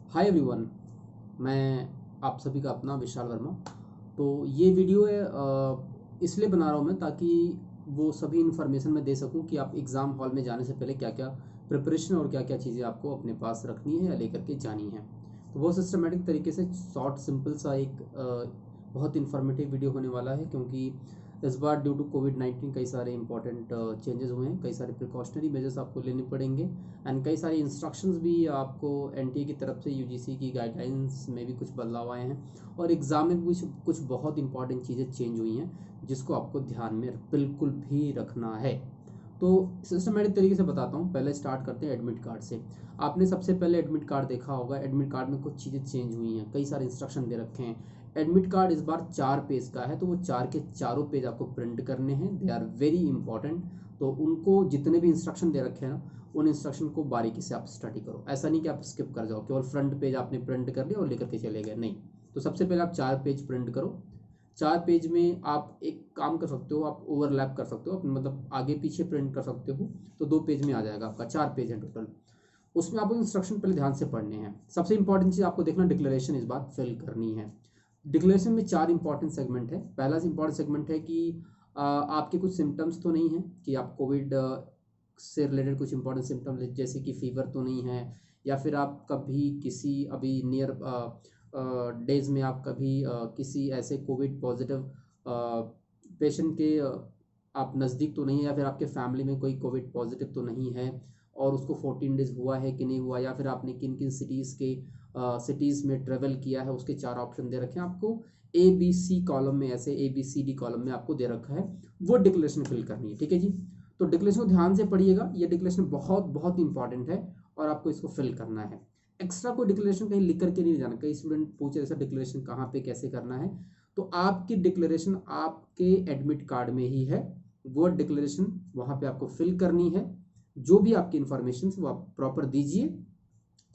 Hi everyone. मैं आप सभी का अपना विशाल वर्मा। तो ये वीडियो है इसलिए बना रहा हूँ मैं, ताकि वो सभी इन्फॉर्मेशन मैं दे सकूँ कि आप एग्ज़ाम हॉल में जाने से पहले क्या क्या प्रिपरेशन और क्या क्या चीज़ें आपको अपने पास रखनी है या लेकर के जानी है। तो वो सिस्टमेटिक तरीके से शॉर्ट सिंपल सा एक बहुत इन्फॉर्मेटिव वीडियो होने वाला है, क्योंकि इस बार ड्यू टू कोविड-19 कई सारे इंपॉर्टेंट चेंजेस हुए हैं, कई सारे प्रिकॉशनरी मेजर्स आपको लेने पड़ेंगे एंड कई सारे इंस्ट्रक्शंस भी आपको एनटीए की तरफ से, यूजीसी की गाइडलाइंस में भी कुछ बदलाव आए हैं और एग्ज़ाम में भी कुछ कुछ बहुत इंपॉर्टेंट चीज़ें चेंज हुई हैं जिसको आपको ध्यान में बिल्कुल भी रखना है। तो सिस्टमेटिक तरीके से बताता हूँ। पहले स्टार्ट करते हैं एडमिट कार्ड से। आपने सबसे पहले एडमिट कार्ड देखा होगा। एडमिट कार्ड में कुछ चीज़ें चेंज हुई हैं, कई सारे इंस्ट्रक्शन दे रखे हैं। एडमिट कार्ड इस बार 4 पेज का है, तो वो 4 के 4 पेज आपको प्रिंट करने हैं। They are very important. तो उनको जितने भी इंस्ट्रक्शन दे रखे हैं ना, उन इंस्ट्रक्शन को बारीकी से आप स्टडी करो। ऐसा नहीं कि आप स्किप कर जाओ, केवल फ्रंट पेज आपने प्रिंट कर लिया और लेकर के चले गए, नहीं। तो सबसे पहले आप 4 पेज प्रिंट करो। 4 पेज में आप एक काम कर सकते हो, आप ओवरलैप कर सकते हो, मतलब आगे पीछे प्रिंट कर सकते हो। तो 2 पेज में आ जाएगा आपका। 4 पेज है टोटल। उसमें आपको इंस्ट्रक्शन पहले ध्यान से पढ़ने हैं। सबसे इंपॉर्टेंट चीज़ आपको देखना, डिक्लेरेशन इस बार फिल करनी है। डिक्लेरेशन में 4 इंपॉर्टेंट सेगमेंट है। पहला इंपॉर्टेंट सेगमेंट है कि आपके कुछ सिम्टम्स तो नहीं है कि आप कोविड से रिलेटेड कुछ इंपॉर्टेंट सिम्टम जैसे कि फीवर तो नहीं है, या फिर आप कभी किसी अभी नियर डेज में आप कभी किसी ऐसे कोविड पॉजिटिव पेशेंट के आप नज़दीक तो नहीं है, या फिर आपके फैमिली में कोई कोविड पॉजिटिव तो नहीं है और उसको 14 डेज हुआ है कि नहीं हुआ, या फिर आपने किन किन सिटीज़ में ट्रेवल किया है, उसके 4 ऑप्शन दे रखे हैं आपको। ए बी सी कॉलम में, ऐसे A B C D column में आपको दे रखा है। वो डिक्लेरेशन फिल करनी है, ठीक है जी। तो डिक्लेरेशन को ध्यान से पढ़िएगा। ये डिक्लेरेशन बहुत बहुत इंपॉर्टेंट है और आपको इसको फिल करना है। एक्स्ट्रा कोई डिक्लेरेशन कहीं लिख करके नहीं जाना। कई स्टूडेंट पूछे ऐसा डिक्लेरेशन कहाँ पे कैसे करना है। तो आपकी डिक्लेरेशन आपके एडमिट कार्ड में ही है। वो डिक्लेरेशन वहाँ पे आपको फिल करनी है। जो भी आपकी इंफॉर्मेशन वो आप प्रॉपर दीजिए,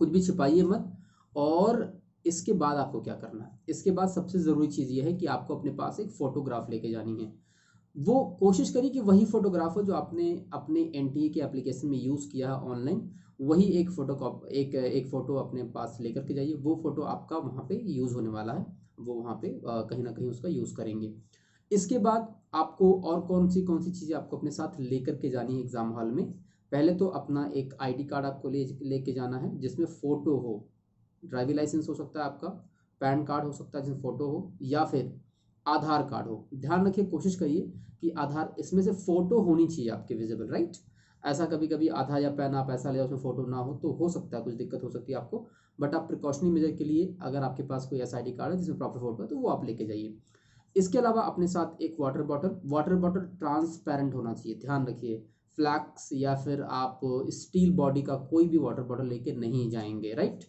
कुछ भी छिपाइए मत। और इसके बाद आपको क्या करना है, इसके बाद सबसे ज़रूरी चीज़ ये है कि आपको अपने पास एक फ़ोटोग्राफ लेके जानी है। वो कोशिश करिए कि वही फोटोग्राफर जो आपने अपने एनटीए के एप्लीकेशन में यूज़ किया है ऑनलाइन, वही एक फ़ोटो अपने पास लेकर के जाइए। वो फ़ोटो आपका वहाँ पे यूज़ होने वाला है। वो वहाँ पे कहीं ना कहीं उसका यूज़ करेंगे। इसके बाद आपको और कौन सी चीज़ें आपको अपने साथ लेकर के जानी है एग्ज़ाम हॉल में। पहले तो अपना एक आईडी कार्ड आपको लेके जाना है, जिसमें फ़ोटो हो। ड्राइविंग लाइसेंस हो सकता है आपका, पैन कार्ड हो सकता है जिसमें फ़ोटो हो, या फिर आधार कार्ड हो। ध्यान रखिए, कोशिश करिए कि आधार इसमें से फ़ोटो होनी चाहिए आपके विजिबल, राइट। ऐसा कभी कभी आधार या पैन आप ऐसा ले उसमें फ़ोटो ना हो तो हो सकता है कुछ दिक्कत हो सकती है आपको। बट आप प्रिकॉशनरी मेजर के लिए अगर आपके पास कोई ऐसा आईडी कार्ड है जिसमें प्रॉपर फ़ोटो है तो वो आप लेके जाइए। इसके अलावा अपने साथ एक वाटर बॉटल ट्रांसपेरेंट होना चाहिए। ध्यान रखिए, फ्लैक्स या फिर आप स्टील बॉडी का कोई भी वाटर बॉटल लेके नहीं जाएंगे, राइट।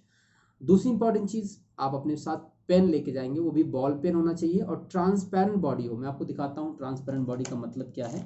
दूसरी इंपॉर्टेंट चीज़, आप अपने साथ पेन लेके जाएंगे, वो भी बॉल पेन होना चाहिए और ट्रांसपेरेंट बॉडी हो। मैं आपको दिखाता हूँ ट्रांसपेरेंट बॉडी का मतलब क्या है।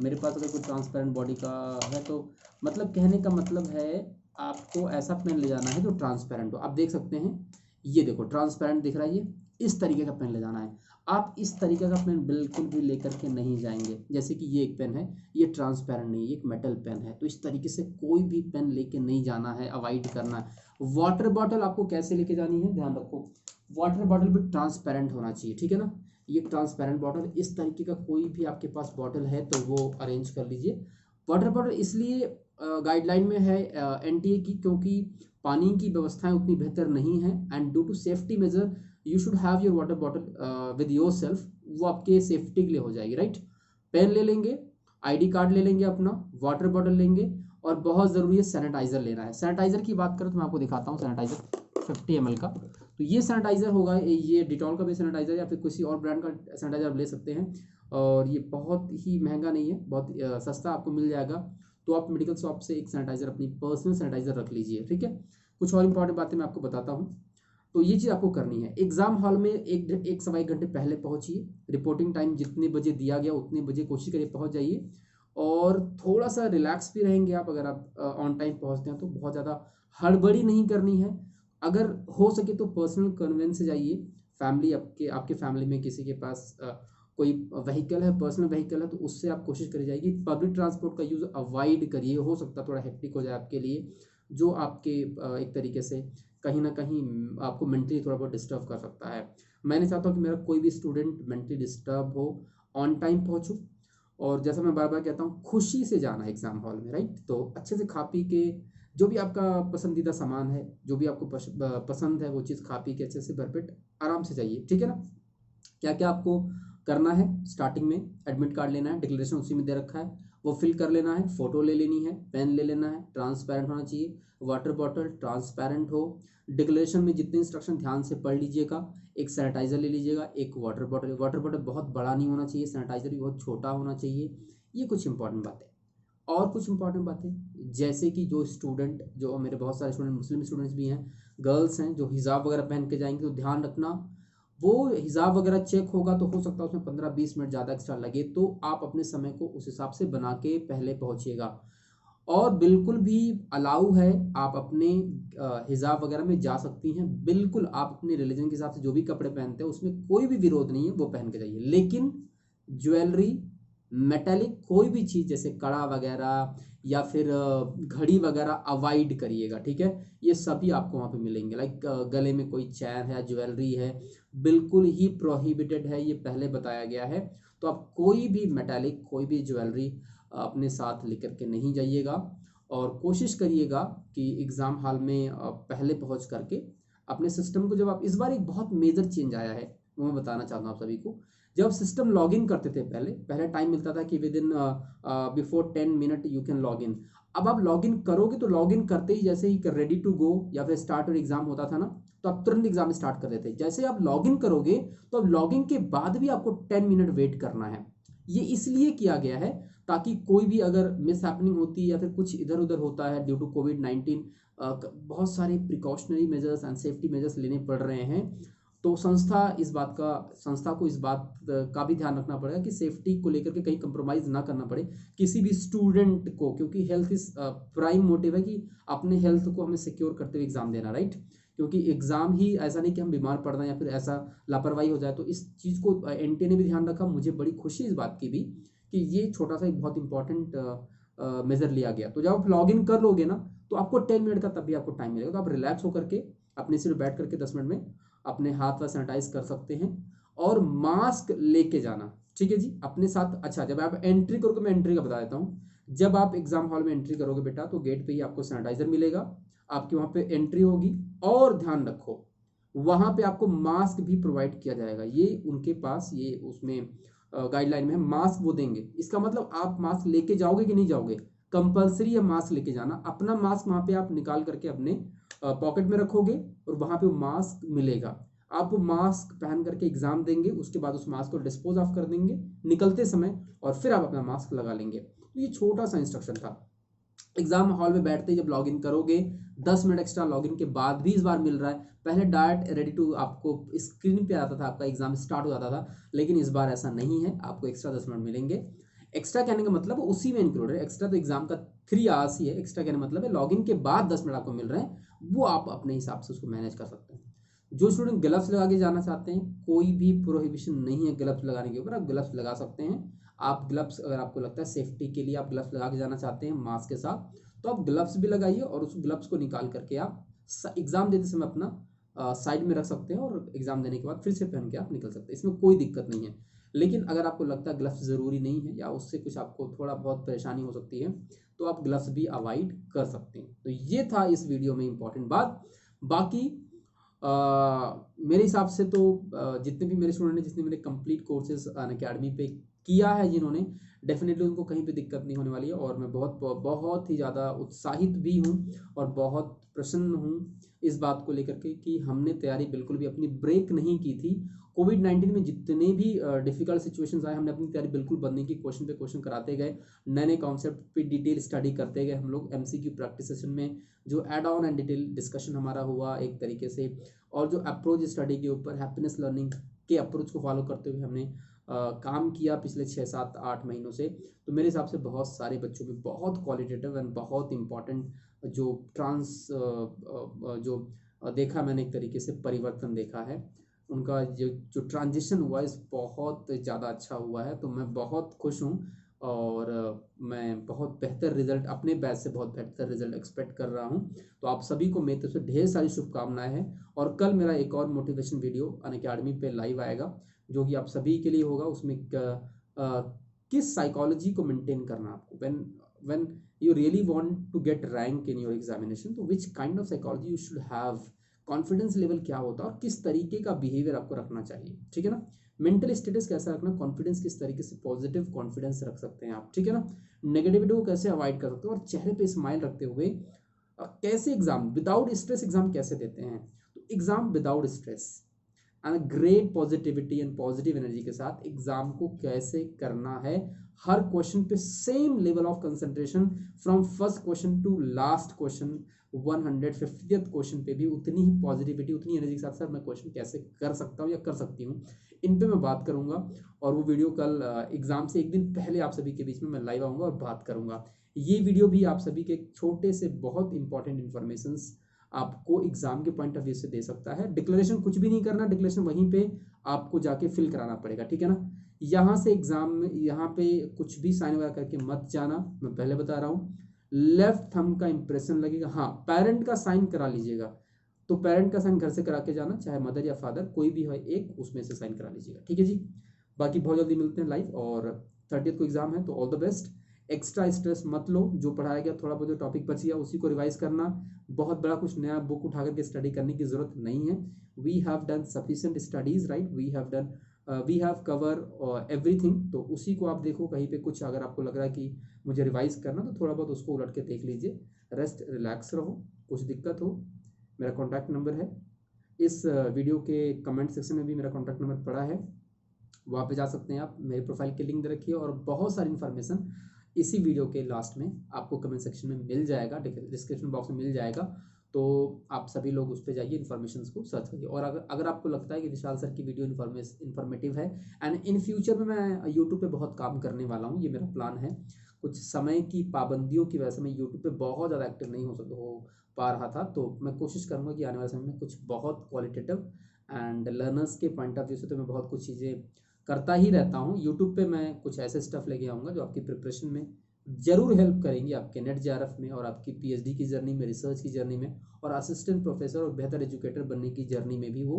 मेरे पास अगर कोई ट्रांसपेरेंट बॉडी का है तो मतलब कहने का मतलब है आपको ऐसा पेन ले जाना है जो ट्रांसपेरेंट हो। आप देख सकते हैं, ये देखो ट्रांसपेरेंट दिख रहा है। ये इस तरीके का पेन ले जाना है। आप इस तरीके का पेन बिल्कुल भी लेकर के नहीं जाएंगे। जैसे कि ये एक पेन है, ये ट्रांसपेरेंट नहीं, ये एक मेटल पेन है। तो इस तरीके से कोई भी पेन लेके नहीं जाना है, अवॉइड करना है। वाटर बॉटल आपको कैसे लेके जानी है, ध्यान रखो। वाटर बॉटल भी ट्रांसपेरेंट होना चाहिए, ठीक है ना। ये ट्रांसपेरेंट बॉटल, इस तरीके का कोई भी आपके पास बॉटल है तो वो अरेंज कर लीजिए। वाटर बॉटल इसलिए गाइडलाइन में है एनटीए की, क्योंकि पानी की व्यवस्थाएं उतनी बेहतर नहीं है and due to safety measure you should have your water bottle with your self. वो आपके सेफ्टी के लिए हो जाएगी, राइट। पेन ले लेंगे, आईडी कार्ड ले लेंगे अपना, वाटर बॉटल लेंगे और बहुत ज़रूरी है सैनिटाइज़र लेना है। सैनिटाइज़र की बात करें तो मैं आपको दिखाता हूँ सैनिटाइज़र 50 ml का। तो ये सैनिटाइज़र होगा, ये डिटॉल का भी सैनिटाइज़र या फिर किसी और ब्रांड का सैनिटाइज़र आप ले सकते हैं। और ये बहुत ही महंगा नहीं है, बहुत सस्ता आपको मिल जाएगा। तो आप मेडिकल शॉप से एक सैनिटाइज़र, अपनी पर्सनल सैनिटाइज़र रख लीजिए, ठीक है। कुछ और इंपॉर्टेंट बातें मैं आपको बताता हूँ। तो ये चीज़ आपको करनी है। एग्जाम हॉल में एक सवा एक घंटे पहले पहुंचिए। रिपोर्टिंग टाइम जितने बजे दिया गया उतने बजे कोशिश करिए पहुंच जाइए। और थोड़ा सा रिलैक्स भी रहेंगे आप अगर आप ऑन टाइम पहुंचते हैं तो। बहुत ज़्यादा हड़बड़ी नहीं करनी है। अगर हो सके तो पर्सनल कन्वेंस से जाइए। फैमिली आपके आपके फैमिली में किसी के पास कोई व्हीकल है, पर्सनल व्हीकल है, तो उससे आप कोशिश करी जाएगी। पब्लिक ट्रांसपोर्ट का यूज़ अवॉइड करिए। हो सकता है थोड़ा हेक्टिक हो जाए आपके लिए, जो आपके एक तरीके से कहीं ना कहीं आपको मेंटली थोड़ा बहुत डिस्टर्ब कर सकता है। मैं नहीं चाहता हूँ कि मेरा कोई भी स्टूडेंट मेंटली डिस्टर्ब हो, ऑन टाइम पहुँचो, और जैसा मैं बार बार कहता हूँ खुशी से जाना है एग्जाम हॉल में, राइट। तो अच्छे से खा पी के, जो भी आपका पसंदीदा सामान है, जो भी आपको पसंद है वो चीज़ खा पी के अच्छे से भरपेट आराम से जाइए, ठीक है ना। क्या क्या आपको करना है, स्टार्टिंग में एडमिट कार्ड लेना है, डिक्लेरेशन उसी में दे रखा है, वो फिल कर लेना है, फोटो ले लेनी है, पेन ले लेना है, ट्रांसपेरेंट होना चाहिए, वाटर बॉटल ट्रांसपेरेंट हो, डिक्लेरेशन में जितने इंस्ट्रक्शन ध्यान से पढ़ लीजिएगा, एक सैनिटाइजर ले लीजिएगा, एक वाटर बॉटल बहुत बड़ा नहीं होना चाहिए, सैनिटाइजर भी बहुत छोटा होना चाहिए। ये कुछ इंपॉर्टेंट बातें। और कुछ इंपॉर्टेंट बातें, जैसे कि जो स्टूडेंट, जो मेरे बहुत सारे स्टूडेंट मुस्लिम स्टूडेंट्स भी हैं, गर्ल्स हैं, जो हिजाब वगैरह पहन के जाएंगे, तो ध्यान रखना वो हिजाब वगैरह चेक होगा तो हो सकता है उसमें 15-20 मिनट ज़्यादा एक्स्ट्रा लगे, तो आप अपने समय को उस हिसाब से बना के पहले पहुंचिएगा। और बिल्कुल भी अलाउ है, आप अपने हिजाब वगैरह में जा सकती हैं, बिल्कुल आप अपने रिलीजन के हिसाब से जो भी कपड़े पहनते हैं उसमें कोई भी विरोध नहीं है, वो पहन के जाइए। लेकिन ज्वेलरी, मेटेलिक कोई भी चीज़ जैसे कड़ा वगैरह या फिर घड़ी वगैरह अवॉइड करिएगा, ठीक है। ये सभी आपको वहाँ पे मिलेंगे, लाइक गले में कोई चैन है, ज्वेलरी है, बिल्कुल ही प्रोहिबिटेड है, ये पहले बताया गया है। तो आप कोई भी मेटेलिक, कोई भी ज्वेलरी अपने साथ लेकर के नहीं जाइएगा। और कोशिश करिएगा कि एग्ज़ाम हॉल में पहले पहुंच करके अपने सिस्टम को, जब आप, इस बार एक बहुत मेजर चेंज आया है वो मैं बताना चाहता हूँ आप सभी को। जब आप सिस्टम लॉग इन करते थे, पहले पहले टाइम मिलता था कि with in before 10 minute you can log in. अब आप लॉग इन करोगे तो लॉग इन करते ही जैसे ही रेडी टू गो या फिर स्टार्ट और एग्जाम होता था ना, तो आप तुरंत एग्जाम स्टार्ट कर देते। जैसे आप लॉग इन करोगे तो अब लॉग इन के बाद भी आपको 10 मिनट वेट करना है। ये इसलिए किया गया है ताकि कोई भी अगर मिस हैपनिंग होती है या फिर कुछ इधर उधर होता है ड्यू टू कोविड-19, बहुत सारे precautionary measures and safety measures लेने पड़ रहे हैं। तो संस्था को इस बात का भी ध्यान रखना पड़ेगा कि सेफ्टी को लेकर के कहीं कंप्रोमाइज ना करना पड़े किसी भी स्टूडेंट को, क्योंकि हेल्थ इज प्राइम मोटिव है कि अपने हेल्थ को हमें सिक्योर करते हुए एग्जाम देना, राइट। क्योंकि एग्जाम ही ऐसा नहीं कि हम बीमार पड़ रहे हैं या फिर ऐसा लापरवाही हो जाए। तो इस चीज़ को एनटीए ने भी ध्यान रखा। मुझे बड़ी खुशी इस बात की भी कि ये छोटा सा एक बहुत इंपॉर्टेंट मेजर लिया गया। तो जब आप लॉग इन कर लोगे ना तो आपको 10 मिनट का तब भी आपको टाइम मिलेगा, तो आप रिलैक्स होकर के अपने सिर बैठ करके 10 मिनट में अपने हाथ व सैनिटाइज कर सकते हैं। और मास्क लेके जाना, ठीक है जी, अपने साथ। अच्छा, जब आप एंट्री करोगे, मैं एंट्री का बता देता हूँ। जब आप एग्जाम हॉल में एंट्री करोगे बेटा, तो गेट पे ही आपको सैनिटाइजर मिलेगा, आपकी वहाँ पे एंट्री होगी। और ध्यान रखो, वहाँ पे आपको मास्क भी प्रोवाइड किया जाएगा। ये उनके पास, ये उसमें गाइडलाइन में है, मास्क वो देंगे। इसका मतलब आप मास्क लेके जाओगे कि नहीं जाओगे, कंपलसरी है मास्क लेके जाना। अपना मास्क वहाँ पे आप निकाल करके अपने पॉकेट में रखोगे और वहाँ पे मास्क मिलेगा। आप वो मास्क पहन करके एग्जाम देंगे, उसके बाद उस मास्क को डिस्पोज ऑफ कर देंगे निकलते समय, और फिर आप अपना मास्क लगा लेंगे। तो ये छोटा सा इंस्ट्रक्शन था। एग्जाम हॉल में बैठते ही जब लॉगिन करोगे, 10 मिनट एक्स्ट्रा लॉगिन के बाद भी इस बार मिल रहा है। पहले डायरेक्ट रेडी टू आपको स्क्रीन पे आता था, आपका एग्जाम स्टार्ट हो जाता था, लेकिन इस बार ऐसा नहीं है, आपको एक्स्ट्रा 10 मिनट मिलेंगे। एक्स्ट्रा कहने का मतलब उसी में इंक्लूड है, एक्स्ट्रा तो एग्जाम का 3 आवर्स ही है, एक्स्ट्रा कहने का मतलब है लॉगिन के बाद 10 मिनट आपको मिल रहे हैं, वो आप अपने हिसाब से उसको मैनेज कर सकते हैं। जो स्टूडेंट ग्लव्स लगा के जाना चाहते हैं, कोई भी प्रोहिबिशन नहीं है ग्लव्स लगाने के ऊपर, आप ग्लव्स लगा सकते हैं। आप ग्लव्स, अगर आपको लगता है सेफ्टी के लिए आप ग्लव्स लगा के जाना चाहते हैं मास्क के साथ, तो आप ग्लव्स भी लगाइए और उस ग्लव्स को निकाल करके आप एग्जाम देते समय अपना साइड में रख सकते हैं, और एग्जाम देने के बाद फिर से पहन के आप निकल सकते हैं, इसमें कोई दिक्कत नहीं है। लेकिन अगर आपको लगता है ग्लव्स ज़रूरी नहीं है या उससे कुछ आपको थोड़ा बहुत परेशानी हो सकती है, तो आप ग्लव्स भी अवॉइड कर सकते हैं। तो ये था इस वीडियो में इंपॉर्टेंट बात। बाकी मेरे हिसाब से तो जितने भी मेरे स्टूडेंट हैं, जितने मेरे कंप्लीट कोर्सेज अनअकैडमी पे किया है जिन्होंने, डेफिनेटली उनको कहीं पे दिक्कत नहीं होने वाली है। और मैं बहुत बहुत ही ज़्यादा उत्साहित भी हूँ और बहुत प्रसन्न हूँ इस बात को लेकर के कि हमने तैयारी बिल्कुल भी अपनी ब्रेक नहीं की थी। कोविड-19 में जितने भी डिफ़िकल्ट सिचुएशंस आए, हमने अपनी तैयारी बिल्कुल बंद नहीं की, क्वेश्चन पे क्वेश्चन कराते गए, नए नए कॉन्सेप्ट पे डिटेल स्टडी करते गए। हम लोग एमसीक्यू प्रैक्टिस सेशन में जो add on and detail discussion हमारा हुआ एक तरीके से, और जो अप्रोच स्टडी के ऊपर हैप्पीनेस लर्निंग के अप्रोच को फॉलो करते हुए हमने काम किया पिछले 6-7-8 महीनों से। तो मेरे हिसाब से बहुत सारे बच्चों में बहुत क्वालिटेटिव एंड बहुत इंपॉर्टेंट जो देखा मैंने, एक तरीके से परिवर्तन देखा है। उनका जो ट्रांजिशन हुआ है बहुत ज़्यादा अच्छा हुआ है, तो मैं बहुत खुश हूँ। और मैं बहुत बेहतर रिजल्ट अपने बैच से बहुत बेहतर रिजल्ट एक्सपेक्ट कर रहा हूँ। तो आप सभी को मेरी तरफ से ढेर सारी शुभकामनाएं हैं। और कल मेरा एक और मोटिवेशन वीडियो अनअकैडमी पे लाइव आएगा, जो कि आप सभी के लिए होगा। उसमें किस साइकोलॉजी को मेंटेन करना आपको when you really want to get rank in your examination, तो which kind of psychology you should have, confidence level क्या होता है और किस तरीके का बिहेवियर आपको रखना चाहिए, ठीक है ना। मेंटल स्टेटस कैसा रखना, कॉन्फिडेंस किस तरीके से पॉजिटिव कॉन्फिडेंस रख सकते हैं आप, ठीक है ना। नेगेटिविटी को कैसे अवॉइड कर सकते हो और चेहरे पे स्माइल रखते हुए कैसे एग्जाम विदाउट स्ट्रेस एग्जाम कैसे देते हैं। तो exam without stress and great positivity and positive energy के साथ एग्जाम को कैसे करना है। हर क्वेश्चन पे same level of concentration from first question to last question, 150th question पे भी उतनी ही पॉजिटिविटी उतनी एनर्जी के साथ सर मैं क्वेश्चन कैसे कर सकता हूँ या कर सकती हूँ, इन पे मैं बात करूंगा। और वो वीडियो कल एग्जाम से एक दिन पहले आप सभी के बीच में मैं लाइव आऊँगा और बात करूंगा। ये वीडियो भी आप सभी के छोटे से बहुत इंपॉर्टेंट इन्फॉर्मेशन आपको एग्जाम के पॉइंट ऑफ व्यू से दे सकता है। डिक्लेरेशन कुछ भी नहीं करना, डिक्लेरेशन वहीं पे आपको जाके फिल कराना पड़ेगा, ठीक है ना। यहाँ से एग्जाम में यहाँ पे कुछ भी साइन वगैरह करके मत जाना, मैं पहले बता रहा हूँ। लेफ्ट थंब का इंप्रेशन लगेगा, हाँ पेरेंट का साइन करा लीजिएगा। तो पेरेंट का साइन घर से करा के जाना, चाहे मदर या फादर कोई भी हो एक, उसमें से साइन करा लीजिएगा, ठीक है जी। बाकी बहुत जल्दी मिलते हैं लाइव, और 30th को एग्जाम है तो all the best. Extra stress मत लो, जो पढ़ाया गया थोड़ा बहुत जो टॉपिक बच गया उसी को रिवाइज करना। बहुत बड़ा कुछ नया बुक उठा करके स्टडी करने की जरूरत नहीं है। We have done sufficient studies, right, we have cover everything. तो उसी को आप देखो, कहीं पे कुछ अगर आपको लग रहा है कि मुझे रिवाइज करना तो थोड़ा बहुत उसको उलट के देख लीजिए। रेस्ट रिलैक्स रहो, कुछ दिक्कत हो मेरा कॉन्टैक्ट नंबर है, इस वीडियो के कमेंट सेक्शन में भी मेरा कॉन्टैक्ट नंबर पड़ा है, वहाँ पे जा सकते हैं आप। मेरे प्रोफाइल की लिंक दे रखी है और बहुत सारी इन्फॉर्मेशन इसी वीडियो के लास्ट में आपको कमेंट सेक्शन में मिल जाएगा, डिस्क्रिप्शन बॉक्स में मिल जाएगा। तो आप सभी लोग उस पर जाइए, इन्फॉर्मेशन को सर्च करिए। और अगर आपको लगता है कि विशाल सर की वीडियो इन्फॉर्मेटिव है एंड इन फ्यूचर में मैं यूट्यूब पे बहुत काम करने वाला हूँ, ये मेरा प्लान है। कुछ समय की पाबंदियों की वजह से मैं यूट्यूब पे बहुत ज़्यादा एक्टिव नहीं हो पा रहा था, तो मैं कोशिश करूँगा कि आने वाले समय में कुछ बहुत क्वालिटेटिव एंड लर्नर्स के पॉइंट ऑफ व्यू से तो मैं बहुत कुछ चीज़ें करता ही रहता हूँ। यूट्यूब पे मैं कुछ ऐसे स्टफ लेके आऊँगा जो आपकी प्रिपरेशन में जरूर हेल्प करेंगी, आपके नेट जेआरएफ में और आपकी पीएचडी की जर्नी में, रिसर्च की जर्नी में, और असिस्टेंट प्रोफेसर और बेहतर एजुकेटर बनने की जर्नी में भी वो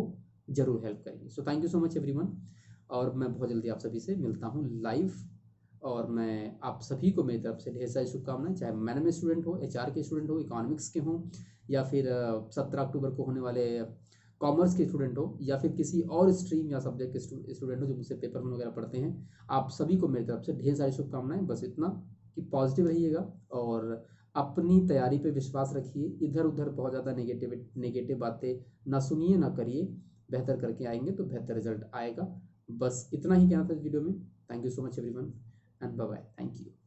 जरूर हेल्प करेंगी। So thank you so much everyone, और मैं बहुत जल्दी आप सभी से मिलता हूँ लाइव। और मैं आप सभी को मेरी तरफ से ढेर सारी शुभकामनाएं, चाहे मैनेजमेंट स्टूडेंट हो, एचआर के स्टूडेंट हो, इकोनॉमिक्स के हों, या फिर 17 अक्टूबर को होने वाले कॉमर्स के स्टूडेंट हो, या फिर किसी और स्ट्रीम या सब्जेक्ट के स्टूडेंट हो जो मुझसे पेपर वगैरह पढ़ते हैं। आप सभी को मेरी तरफ से ढेर सारी शुभकामनाएं। बस इतना कि पॉजिटिव रहिएगा और अपनी तैयारी पे विश्वास रखिए। इधर उधर बहुत ज़्यादा नेगेटिव बातें ना सुनिए ना करिए, बेहतर करके आएंगे तो बेहतर रिजल्ट आएगा। बस इतना ही कहना था इस वीडियो में। Thank you so much everyone and bye bye, thank you.